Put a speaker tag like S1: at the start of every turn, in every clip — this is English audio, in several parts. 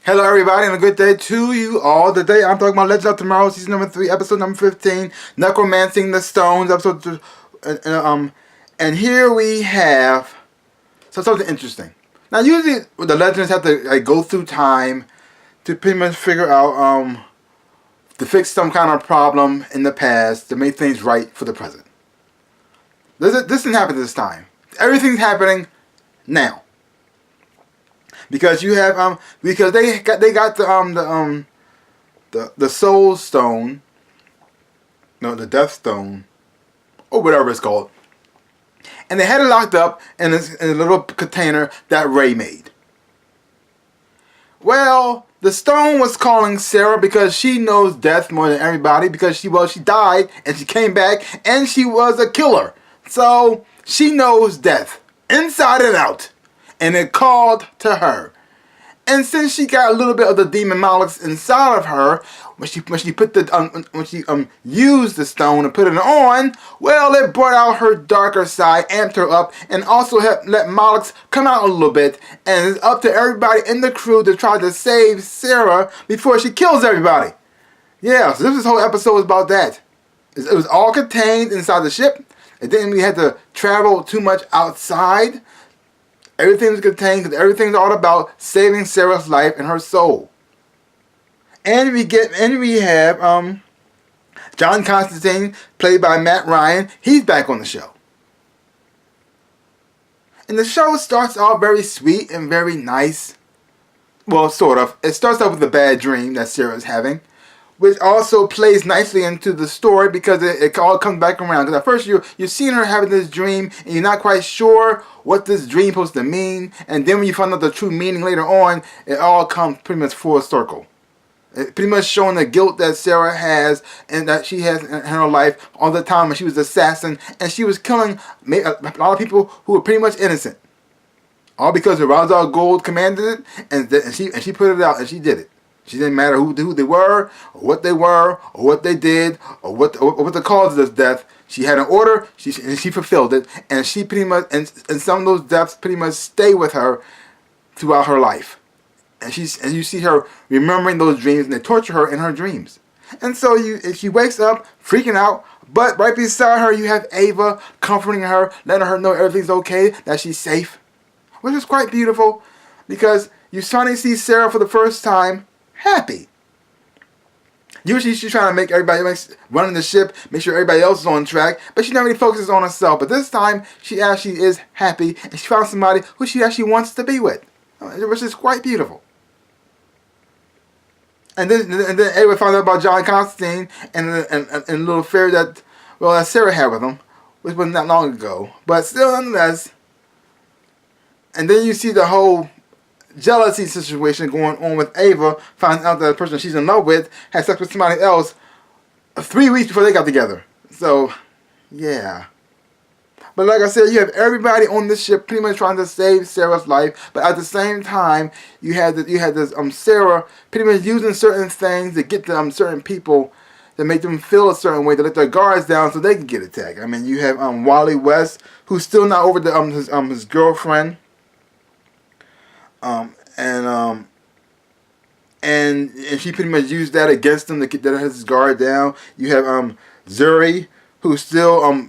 S1: Hello everybody and a good day to you all. Today I'm talking about Legend of Tomorrow, season number 3, episode number 15, Necromancing the Stones, and here we have something interesting. Now usually the legends have to go through time to pretty much figure out to fix some kind of problem in the past to make things right for the present. This didn't happen this time. Everything's happening now. Because you have because they got the soul stone, no, the death stone, or whatever it's called, and they had it locked up in a little container that Ray made. Well, the stone was calling Sarah because she knows death more than everybody because she died and she came back and she was a killer, so she knows death inside and out. And it called to her. And since she got a little bit of the demon Malix inside of her, when she put the used the stone and put it on, well, it brought out her darker side, amped her up, and also helped let Malix come out a little bit. And it's up to everybody in the crew to try to save Sarah before she kills everybody. Yeah, so this whole episode was about that. It was all contained inside the ship. It didn't really have to travel too much outside. Everything was contained because everything's all about saving Sarah's life and her soul. And we have John Constantine, played by Matt Ryan. He's back on the show. And the show starts off very sweet and very nice. Well, sort of. It starts off with a bad dream that Sarah's having, which also plays nicely into the story because it all comes back around. Because at first you're seeing her having this dream and you're not quite sure what this dream is supposed to mean. And then when you find out the true meaning later on, it all comes pretty much full circle. It pretty much showing the guilt that Sarah has and that she has in her life all the time when she was an assassin. And she was killing a lot of people who were pretty much innocent. All because Ra's al Ghul commanded it and she put it out and she did it. She didn't matter who they were, or what they did, or what the cause of this death. She had an order, and she fulfilled it, and she pretty much, and some of those deaths pretty much stay with her throughout her life. And you see her remembering those dreams, and they torture her in her dreams. And so she wakes up freaking out, but right beside her you have Ava comforting her, letting her know everything's okay, that she's safe, which is quite beautiful, because you finally see Sarah for the first time happy. Usually she's trying to make everybody running the ship, make sure everybody else is on track, but she never really focuses on herself. But this time, she actually is happy, and she found somebody who she actually wants to be with, which is quite beautiful. And then everyone found out about John Constantine and a little affair that Sarah had with him, which wasn't that long ago, but still nonetheless. And then you see the whole jealousy situation going on with Ava, finding out that the person she's in love with had sex with somebody else 3 weeks before they got together. So, yeah. But like I said, you have everybody on this ship pretty much trying to save Sarah's life, but at the same time, you had this Sarah pretty much using certain things to get to certain people to make them feel a certain way, to let their guards down so they can get attacked. I mean, you have Wally West, who's still not over his girlfriend. And she pretty much used that against him to get his guard down. You have Zuri, who's still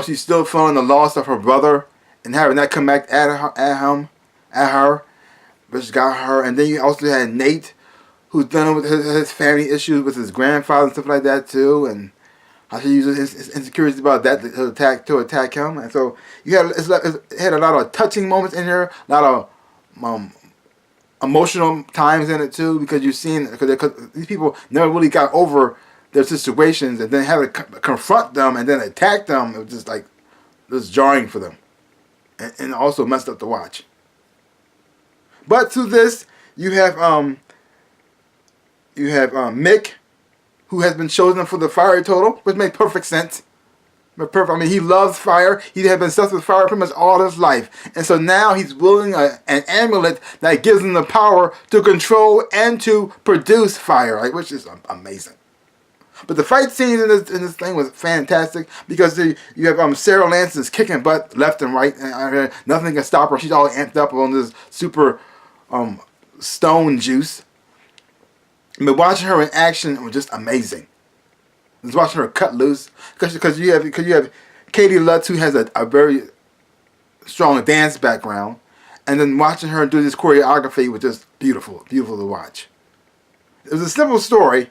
S1: she's still feeling the loss of her brother and having that come back at her, which got her. And then you also had Nate, who's dealing with his family issues with his grandfather and stuff like that too, and how she uses his insecurities about that to attack him. And so you had it had a lot of touching moments in here, a lot of emotional times in it too, because you've seen because these people never really got over their situations, and then have to confront them and then attack them. It was just like jarring for them, and also messed up to watch. But to this, you have Mick, who has been chosen for the fire total, which made perfect sense. I mean, he loves fire. He had been obsessed with fire pretty much all his life. And so now he's wielding an amulet that gives him the power to control and to produce fire, which is amazing. But the fight scenes in this thing was fantastic because you have Sarah Lance is kicking butt left and right. And nothing can stop her. She's all amped up on this super stone juice. But watching her in action was just amazing. Just watching her cut loose, because you have Katie Lutz, who has a very strong dance background, and then watching her do this choreography was just beautiful to watch. It was a simple story,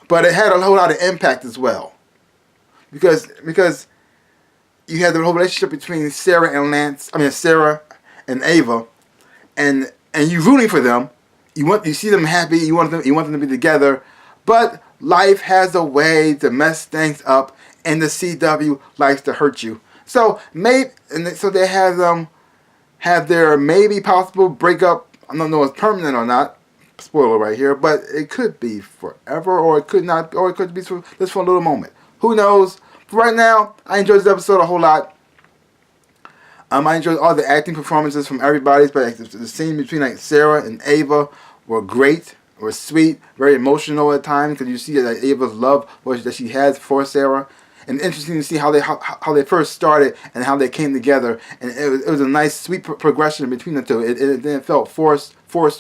S1: but it had a whole lot of impact as well, because you had the whole relationship between Sarah and Ava, and you rooting for them. You see them happy. You want them to be together, but life has a way to mess things up, and the CW likes to hurt you. So they have their maybe possible breakup. I don't know if it's permanent or not. Spoiler right here, but it could be forever, or it could not, or it could be just for a little moment. Who knows? For right now, I enjoyed this episode a whole lot. I enjoyed all the acting performances from everybody, but the scene between Sarah and Ava were great, were sweet, very emotional at times, because you see that Ava's love that she has for Sarah, and interesting to see how they first started and how they came together, and it was a nice sweet progression between the two. It didn't feel forced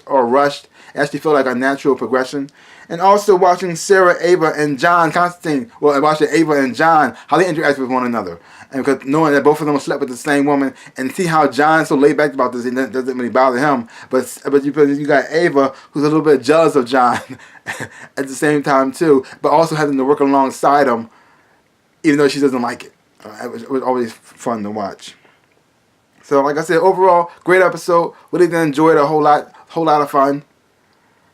S1: or rushed. It actually felt like a natural progression. And also watching Sarah, Ava, and John Constantine, watching Ava and John, how they interact with one another. And because knowing that both of them slept with the same woman, and see how John's so laid back about this, it doesn't really bother him. But you got Ava, who's a little bit jealous of John at the same time too, but also having to work alongside him, even though she doesn't like it. It was always fun to watch. So like I said, overall, great episode. Really did enjoy it a whole lot of fun.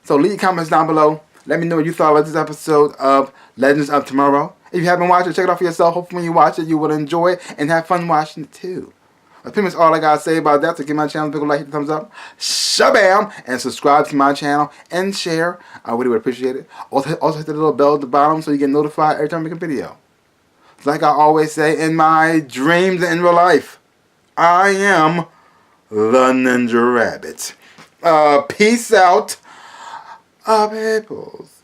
S1: So leave comments down below. Let me know what you thought about this episode of Legends of Tomorrow. If you haven't watched it, check it out for yourself. Hopefully when you watch it, you will enjoy it and have fun watching it too. That's pretty much all I gotta say about that. So give my channel a big like, hit the thumbs up, shabam, and subscribe to my channel and share. I really would appreciate it. Also hit the little bell at the bottom so you get notified every time I make a video. Like I always say in my dreams and in real life, I am the Ninja Rabbit. Peace out, peoples.